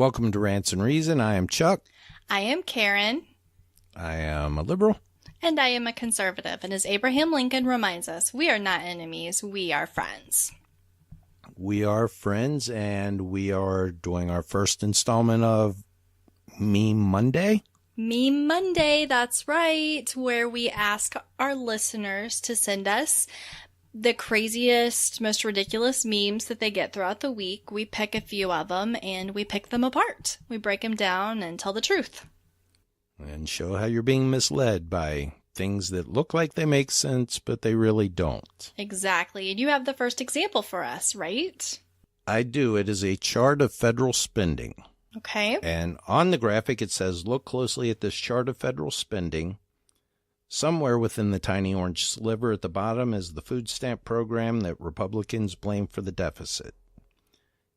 Welcome to Rants and Reason. I am Chuck. I am Karen. I am a liberal. And I am a conservative. And as Abraham Lincoln reminds us, we are not enemies, we are friends. We are friends, and we are doing our first installment of Meme Monday. Meme Monday, that's right, where we ask our listeners to send us the craziest, most ridiculous memes that they get throughout the week. We pick a few of them, and we pick them apart. We break them down and tell the truth. And show how you're being misled by things that look like they make sense, but they really don't. Exactly. And you have the first example for us, right? I do. It is a chart of federal spending. Okay. And on the graphic, it says, look closely at this chart of federal spending. Somewhere within the tiny orange sliver at the bottom is the food stamp program that Republicans blame for the deficit.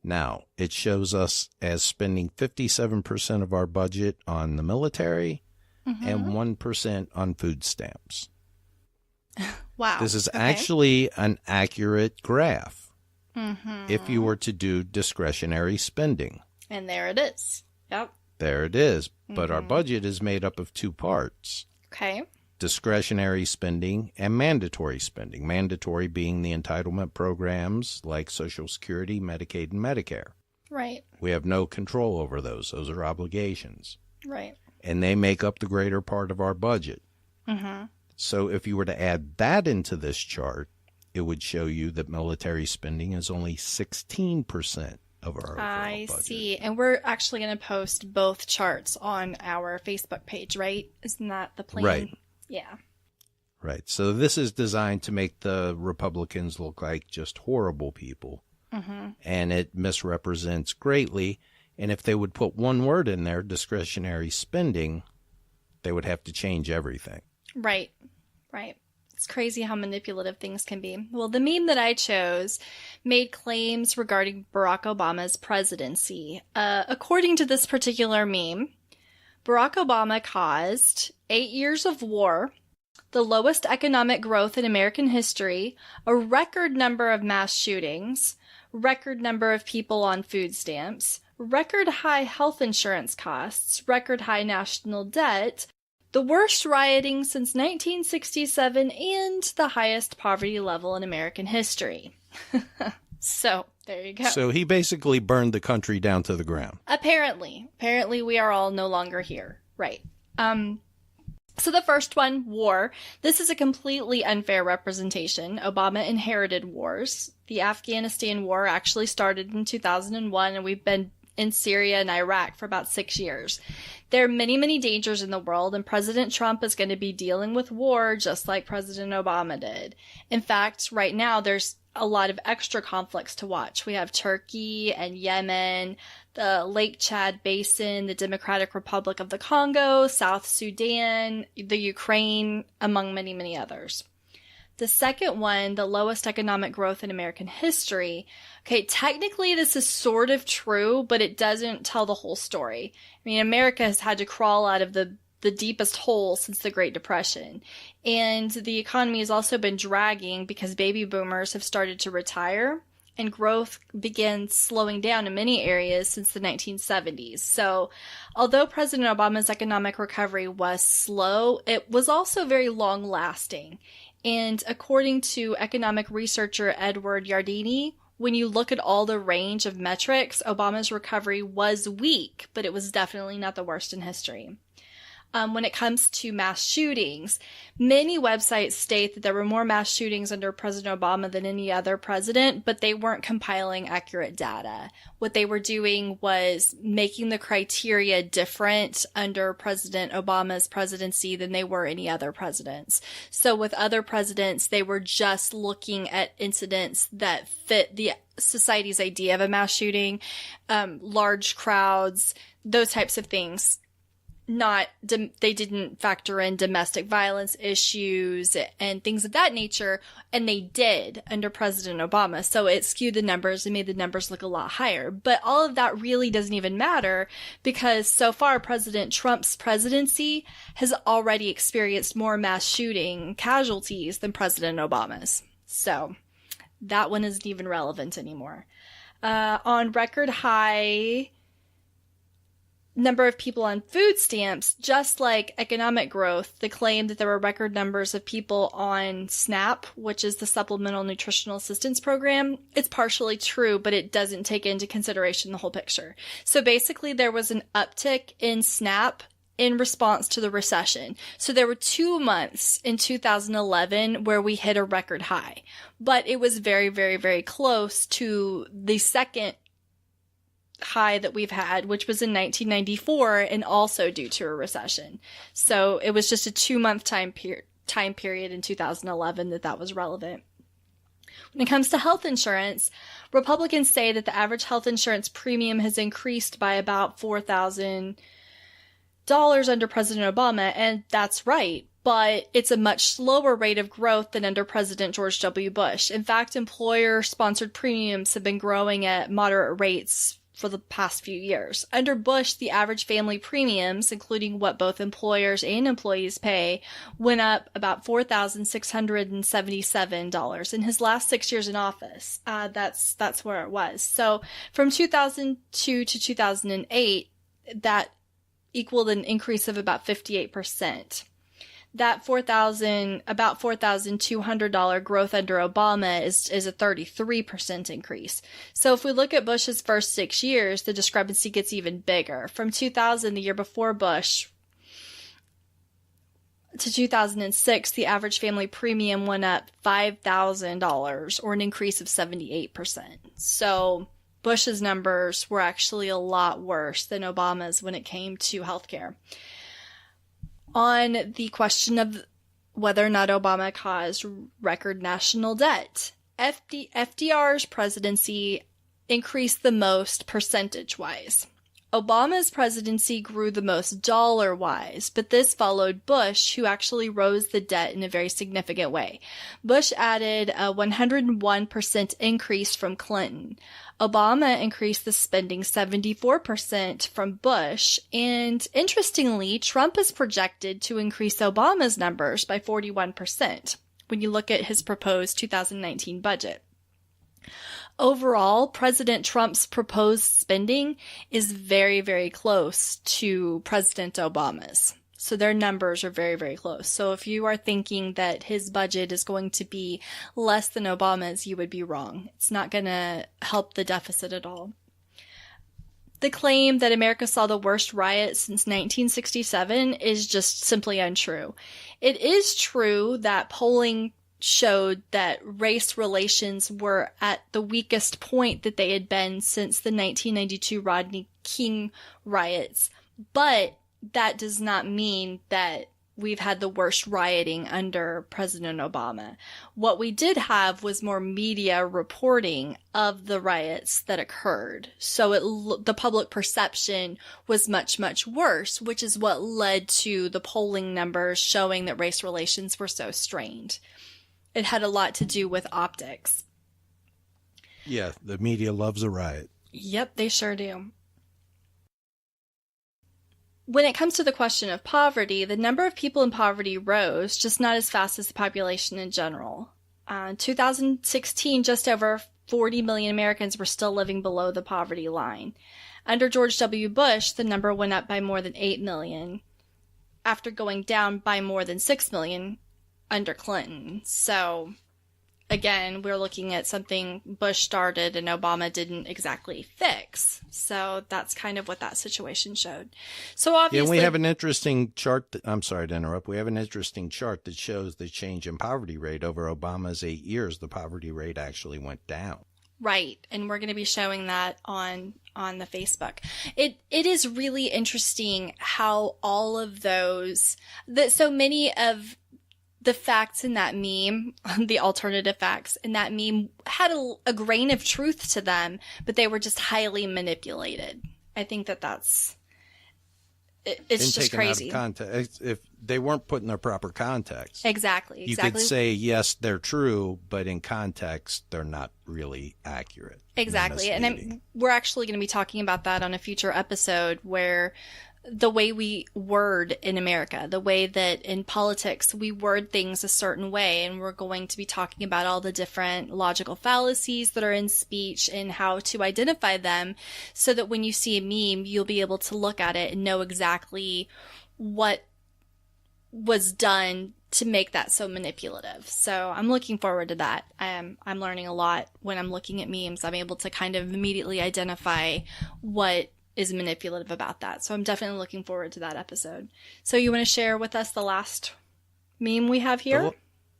Now, it shows us as spending 57% of our budget on the military and 1% on food stamps. Wow. This is actually an accurate graph if you were to do discretionary spending. And there it is. Yep. There it is. But our budget is made up of two parts. Okay. Discretionary spending and mandatory spending. Mandatory being the entitlement programs like Social Security, Medicaid, and Medicare. Right. We have no control over those. Those are obligations. Right. And they make up the greater part of our budget. So if you were to add that into this chart, it would show you that military spending is only 16% of our overall budget. I see. And we're actually going to post both charts on our Facebook page, right? Isn't that the plan? Right. Yeah. Right. So this is designed to make the Republicans look like just horrible people. And it misrepresents greatly. And if they would put one word in there, discretionary spending, they would have to change everything. Right. Right. It's crazy how manipulative things can be. Well, the meme that I chose made claims regarding Barack Obama's presidency. According to this particular meme, Barack Obama caused 8 years of war, the lowest economic growth in American history, a record number of mass shootings, record number of people on food stamps, record high health insurance costs, record high national debt, the worst rioting since 1967, and the highest poverty level in American history. So, there you go. So he basically burned the country down to the ground. Apparently we are all no longer here. Right. So the first one, war. This is a completely unfair representation. Obama inherited wars. The Afghanistan war actually started in 2001, and we've been in Syria and Iraq for about 6 years. There are many, many dangers in the world, and President Trump is going to be dealing with war just like President Obama did. In fact, right now there's a lot of extra conflicts to watch. We have Turkey and Yemen, the Lake Chad Basin, the Democratic Republic of the Congo, South Sudan, the Ukraine, among many, many others. The second one, the lowest economic growth in American history. Okay, technically this is sort of true, but it doesn't tell the whole story. I mean, America has had to crawl out of the deepest hole since the Great Depression. And the economy has also been dragging because baby boomers have started to retire, and growth began slowing down in many areas since the 1970s. So although President Obama's economic recovery was slow, it was also very long-lasting. And according to economic researcher Edward Yardeni, when you look at all the range of metrics, Obama's recovery was weak, but it was definitely not the worst in history. When it comes to mass shootings, many websites state that there were more mass shootings under President Obama than any other president, but they weren't compiling accurate data. What they were doing was making the criteria different under President Obama's presidency than they were any other presidents. So with other presidents, they were just looking at incidents that fit the society's idea of a mass shooting, large crowds, those types of things. They didn't factor in domestic violence issues and things of that nature, and they did under President Obama. So it skewed the numbers and made the numbers look a lot higher. But all of that really doesn't even matter because so far President Trump's presidency has already experienced more mass shooting casualties than President Obama's. So that one isn't even relevant anymore. On record high number of people on food stamps, just like economic growth, the claim that there were record numbers of people on SNAP, which is the Supplemental Nutritional Assistance Program, it's partially true, but it doesn't take into consideration the whole picture. So basically, there was an uptick in SNAP in response to the recession. So there were 2 months in 2011 where we hit a record high, but it was very, very, very close to the second high that we've had, which was in 1994 and also due to a recession. So it was just a 2-month time period in 2011 that was relevant. When it comes to health insurance, Republicans say that the average health insurance premium has increased by about $4,000 under President Obama, and that's right. But it's a much slower rate of growth than under President George W. Bush. In fact, employer-sponsored premiums have been growing at moderate rates for the past few years. Under Bush, the average family premiums, including what both employers and employees pay, went up about $4,677 in his last 6 years in office. That's where it was. So from 2002 to 2008, that equaled an increase of about 58%. That about $4,200 growth under Obama is a 33% increase. So if we look at Bush's first 6 years, the discrepancy gets even bigger. From 2000, the year before Bush, to 2006, the average family premium went up $5,000, or an increase of 78%. So Bush's numbers were actually a lot worse than Obama's when it came to healthcare. On the question of whether or not Obama caused record national debt, FDR's presidency increased the most percentage-wise. Obama's presidency grew the most dollar-wise, but this followed Bush, who actually rose the debt in a very significant way. Bush added a 101% increase from Clinton. Obama increased the spending 74% from Bush, and interestingly, Trump is projected to increase Obama's numbers by 41% when you look at his proposed 2019 budget. Overall, President Trump's proposed spending is very, very close to President Obama's. So their numbers are very, very close. So if you are thinking that his budget is going to be less than Obama's, you would be wrong. It's not going to help the deficit at all. The claim that America saw the worst riots since 1967 is just simply untrue. It is true that polling showed that race relations were at the weakest point that they had been since the 1992 Rodney King riots, but that does not mean that we've had the worst rioting under President Obama. What we did have was more media reporting of the riots that occurred. So the public perception was much, much worse, which is what led to the polling numbers showing that race relations were so strained. It had a lot to do with optics. Yeah, the media loves a riot. Yep, they sure do. When it comes to the question of poverty, the number of people in poverty rose, just not as fast as the population in general. In 2016, just over 40 million Americans were still living below the poverty line. Under George W. Bush, the number went up by more than 8 million, after going down by more than 6 million under Clinton. So, again, we're looking at something Bush started and Obama didn't exactly fix. So that's kind of what that situation showed. So obviously, yeah, we have an interesting chart. I'm sorry to interrupt. We have an interesting chart that shows the change in poverty rate over Obama's 8 years. The poverty rate actually went down. Right, and we're going to be showing that on the Facebook. It is really interesting how all of those, that so many of the facts in that meme, the alternative facts in that meme, had a grain of truth to them, but they were just highly manipulated. I think that's it's just crazy. Out of context. If they weren't put in their proper context. Exactly. You could say, yes, they're true, but in context, they're not really accurate. Exactly. And we're actually going to be talking about that on a future episode where the way we word in America, the way that in politics we word things a certain way, and we're going to be talking about all the different logical fallacies that are in speech and how to identify them so that when you see a meme, you'll be able to look at it and know exactly what was done to make that so manipulative. So I'm looking forward to that. I'm learning a lot when I'm looking at memes. I'm able to kind of immediately identify what is manipulative about that. So I'm definitely looking forward to that episode. So you want to share with us the last meme we have here?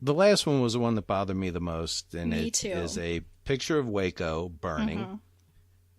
The last one was the one that bothered me the most, and Me it too. is a picture of Waco burning. Mm-hmm.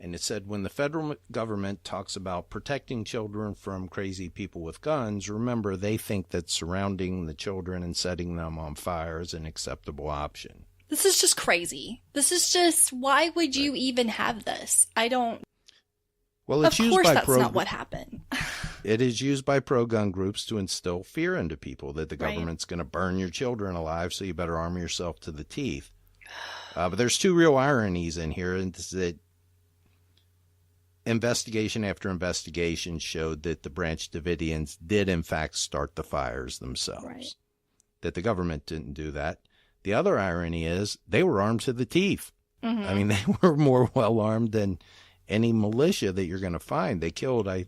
And it said, when the federal government talks about protecting children from crazy people with guns, remember they think that surrounding the children and setting them on fire is an acceptable option. This is just crazy. This is just, why would you even have this? I don't. Well, it's of used course, by that's not what happened. It is used by pro-gun groups to instill fear into people that the Right. government's going to burn your children alive, so you better arm yourself to the teeth. But there's two real ironies in here, and it's that investigation after investigation showed that the Branch Davidians did, in fact, start the fires themselves. Right. That the government didn't do that. The other irony is they were armed to the teeth. Mm-hmm. I mean, they were more well-armed than any militia that you're going to find. They killed a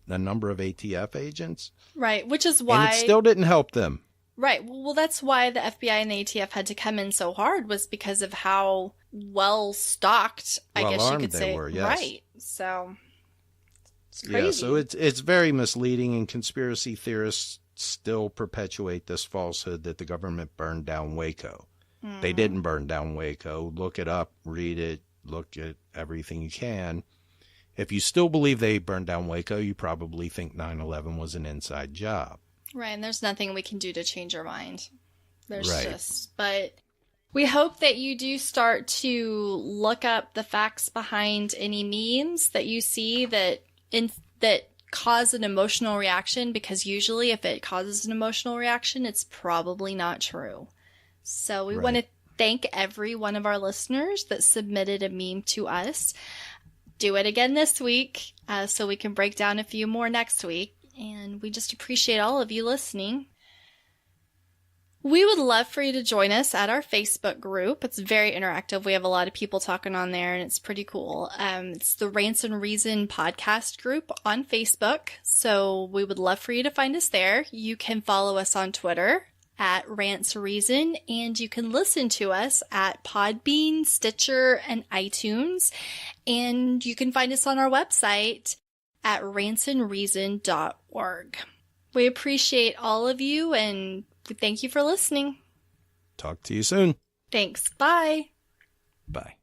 number of ATF agents. Right, which is why... And it still didn't help them. Right, well, that's why the FBI and the ATF had to come in so hard, was because of how well-stocked, I guess you could say. Were, yes. Right, so... It's crazy. Yeah, so it's very misleading, and conspiracy theorists still perpetuate this falsehood that the government burned down Waco. They didn't burn down Waco. Look it up, read it, look at everything you can. If you still believe they burned down Waco, you probably think 9/11 was an inside job. Right, and there's nothing we can do to change our mind. There's Right. but we hope that you do start to look up the facts behind any memes that you see that cause an emotional reaction, because usually if it causes an emotional reaction, it's probably not true. So we want to thank every one of our listeners that submitted a meme to us. Do it again this week so we can break down a few more next week. And we just appreciate all of you listening. We would love for you to join us at our Facebook group. It's very interactive. We have a lot of people talking on there, and it's pretty cool. It's the Rants and Reason podcast group on Facebook. So we would love for you to find us there. You can follow us on Twitter at Rants Reason, and you can listen to us at Podbean, Stitcher, and iTunes. And you can find us on our website at rantsandreason.org. We appreciate all of you, and thank you for listening. Talk to you soon. Thanks. Bye. Bye.